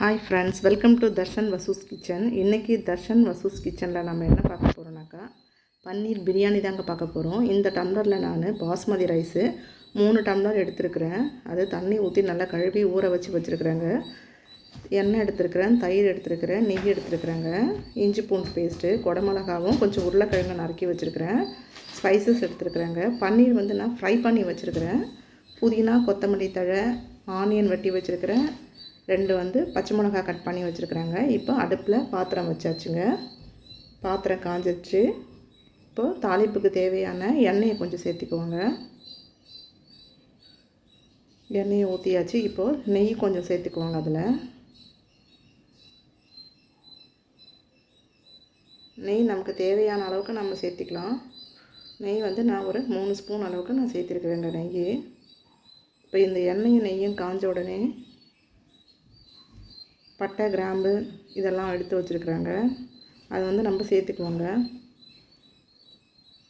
Hi friends, welcome to Darshan Vasu's kitchen. இன்றைக்கி தர்ஷன் வசூஸ் கிச்சனில் நம்ம என்ன பார்க்க போகிறோம்னாக்கா பன்னீர் பிரியாணி தாங்க பார்க்க போகிறோம். இந்த டம்ளரில் நான் பாஸ்மதி ரைஸு 3 டம்ளர் எடுத்துருக்குறேன். அது தண்ணி ஊற்றி நல்லா கழுவி ஊற வச்சுருக்குறேங்க. எண்ணெய் எடுத்துருக்குறேன், தயிர் எடுத்துருக்குறேன், நெய் எடுத்துருக்குறேங்க, இஞ்சி பூண்டு பேஸ்ட்டு, குடமிளகாவும் கொஞ்சம் உருளைக்கிழங்கு நறுக்கி வச்சுருக்குறேன், ஸ்பைசஸ் எடுத்துருக்குறேங்க. பன்னீர் நான் ஃப்ரை பண்ணி வச்சுருக்குறேன். புதினா, கொத்தமல்லி தழை, ஆனியன் வெட்டி வச்சுருக்குறேன், 2 பச்சை மிளகாய் கட் பண்ணி வச்சுருக்குறாங்க. இப்போ அடுப்பில் பாத்திரம் வச்சாச்சுங்க. பாத்திரம் காஞ்சிடுச்சு. இப்போது தாளிப்புக்கு தேவையான எண்ணெயை கொஞ்சம் சேர்த்திக்குவாங்க. எண்ணெயை ஊற்றியாச்சு. இப்போது நெய் கொஞ்சம் சேர்த்துக்குவாங்க. அதில் நெய் நமக்கு தேவையான அளவுக்கு நம்ம சேர்த்திக்கலாம். நெய் நான் ஒரு 3 ஸ்பூன் அளவுக்கு நான் சேர்த்திருக்கிறேங்க நெய். இப்போ இந்த எண்ணெயும் நெய்யும் காஞ்ச உடனே பட்டை, கிராம்பு இதெல்லாம் எடுத்து வச்சுருக்குறாங்க. அது நம்ம சேர்த்துக்குவோங்க.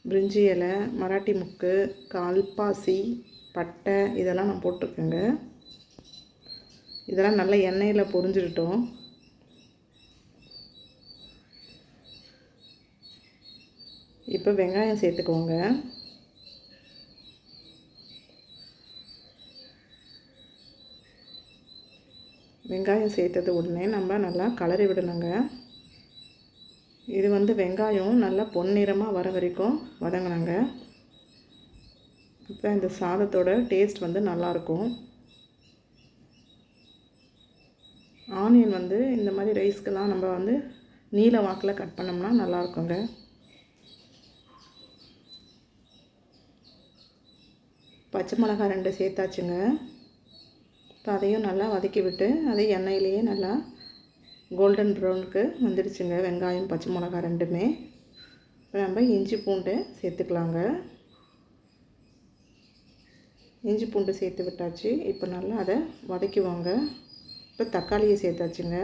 பிரிஞ்சி இலை, மராட்டி முக்கு, கல்பாசி, பட்டை இதெல்லாம் நான் போட்டிருக்கேங்க. இதெல்லாம் நல்லா எண்ணெயில் பொரிஞ்சிடட்டும். இப்போ வெங்காயம் சேர்த்துக்குவோங்க. வெங்காயம் சேர்த்தது உடனே நம்ம நல்லா கலரி விடணுங்க. இது வெங்காயம் நல்லா பொன்னிறமாக வர வரைக்கும் வதங்கினாங்க. இப்போ இந்த சாதத்தோட டேஸ்ட் நல்லாயிருக்கும். ஆனியன் இந்த மாதிரி ரைஸ்க்கெல்லாம் நம்ம நீல வாக்கில் கட் பண்ணோம்னா நல்லாயிருக்குங்க. பச்சை மிளகாய் 2 சேர்த்தாச்சுங்க. இப்போ அதையும் நல்லா வதக்கி விட்டு அதை எண்ணெயிலேயே நல்லா கோல்டன் ப்ரௌனுக்கு வந்துடுச்சுங்க. வெங்காயம், பச்சை மிளகாய் 2மே. இப்போ நம்ம இஞ்சி பூண்டு சேர்த்துக்கலாங்க. இஞ்சி பூண்டு சேர்த்து விட்டாச்சு. இப்போ நல்லா அதை வதக்கிவாங்க. இப்போ தக்காளியை சேர்த்தாச்சுங்க.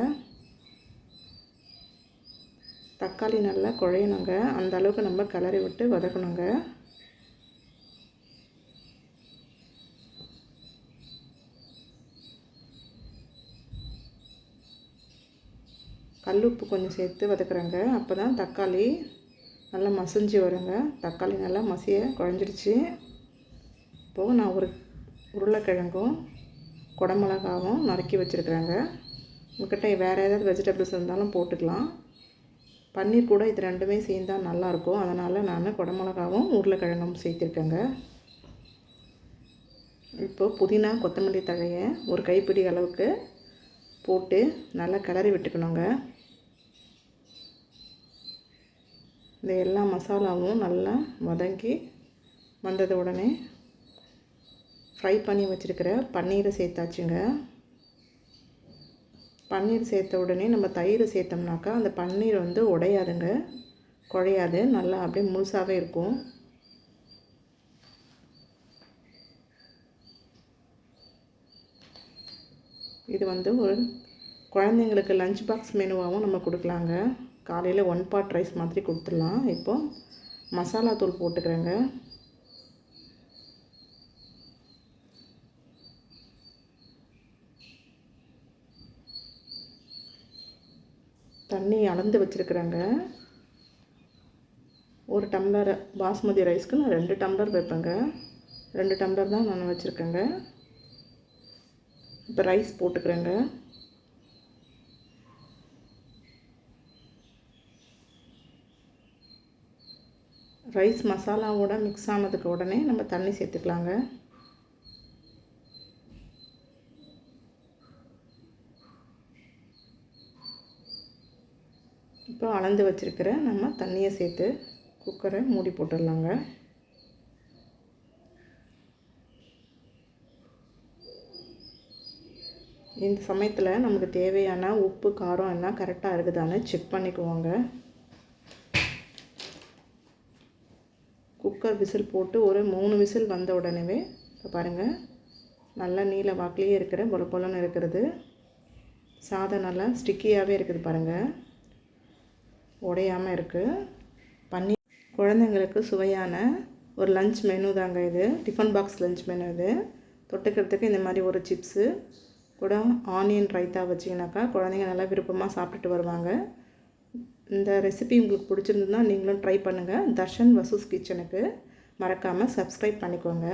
தக்காளி நல்லா குழையணுங்க. அந்த அளவுக்கு நம்ம கிளறி விட்டு வதக்கணுங்க. கல்லுப்பு கொஞ்சம் சேர்த்து வதக்குறேங்க. அப்போ தான் தக்காளி நல்லா மசிஞ்சு வருங்க. தக்காளி நல்லா மசிய குழஞ்சிடுச்சு. இப்போது நான் ஒரு உருளைக்கிழங்கும் குடமிளகாவும் நறுக்கி வச்சுருக்குறேங்க. உங்கள்கிட்ட வேறு ஏதாவது வெஜிடபிள்ஸ் இருந்தாலும் போட்டுக்கலாம். பன்னீர் கூட இது 2மே சேர்ந்தால் நல்லாயிருக்கும். அதனால் நான் குடமிளகாவும் உருளைக்கிழங்கும் சேர்த்துருக்கேங்க. இப்போது புதினா, கொத்தமல்லி தழையை ஒரு கைப்பிடி அளவுக்கு போட்டு நல்லா கிளறி விட்டுக்கணுங்க. இந்த எல்லா மசாலாவும் நல்லா வதங்கி வந்தது உடனே ஃப்ரை பண்ணி வச்சுருக்கிற பன்னீரை சேர்த்தாச்சுங்க. பன்னீர் சேர்த்த உடனே நம்ம தயிர் சேர்த்தோம்னாக்கா அந்த பன்னீர் உடையாதுங்க, குழையாது, நல்லா அப்படியே முழுசாகவே இருக்கும். இது ஒரு குழந்தைங்களுக்கு லஞ்ச் பாக்ஸ் மெனுவாகவும் நம்ம கொடுக்கலாங்க. காலையில் 1 பாட் ரைஸ் மாதிரி கொடுத்துடலாம். இப்போது மசாலா தூள் போட்டுக்கிறேங்க. தண்ணி அளந்து வச்சுருக்குறேங்க. 1 டம்ளர் பாஸ்மதி ரைஸ்க்கு நான் 2 டம்ளர் வைப்பேங்க. 2 டம்ளர் தான் நான் வச்சுருக்கேங்க. இப்போ ரைஸ் போட்டுக்கிறேங்க. ரைஸ் மசாலாவோட மிக்ஸ் ஆனதுக்கு உடனே நம்ம தண்ணி சேர்த்துக்கலாங்க. இப்போ அளந்து வச்சுருக்கிற நம்ம தண்ணியை சேர்த்து குக்கரை மூடி போட்டுடலாங்க. இந்த சமயத்தில் நமக்கு தேவையான உப்பு, காரம் எல்லாம் கரெக்டாக இருக்குதான்னு செக் பண்ணிக்குவோங்க. குக்கர் விசில் போட்டு ஒரு 3 விசில் வந்த உடனே இப்போ பாருங்கள், நல்லா நீல வாக்கிலேயே இருக்கிற பொலன்னு இருக்கிறது. சாதம் நல்லா ஸ்டிக்கியாகவே இருக்குது பாருங்கள், உடையாமல் இருக்குது. பன்னீர் குழந்தைங்களுக்கு சுவையான ஒரு லஞ்ச் மெனு தாங்க இது. டிஃபன் பாக்ஸ் லஞ்ச் மெனு இது. தொட்டுக்கிறதுக்கு இந்த மாதிரி ஒரு சிப்ஸு, கூட ஆனியன் ரைத்தா வச்சிங்கனாக்கா குழந்தைங்க நல்லா விருப்பமாக சாப்பிட்டுட்டு வருவாங்க. இந்த ரெசிபி உங்களுக்கு பிடிச்சிருந்ததுன்னா நீங்களும் ட்ரை பண்ணுங்கள். தர்ஷன் வசூஸ் கிச்சனுக்கு மறக்காமல் சப்ஸ்கிரைப் பண்ணிக்கோங்க.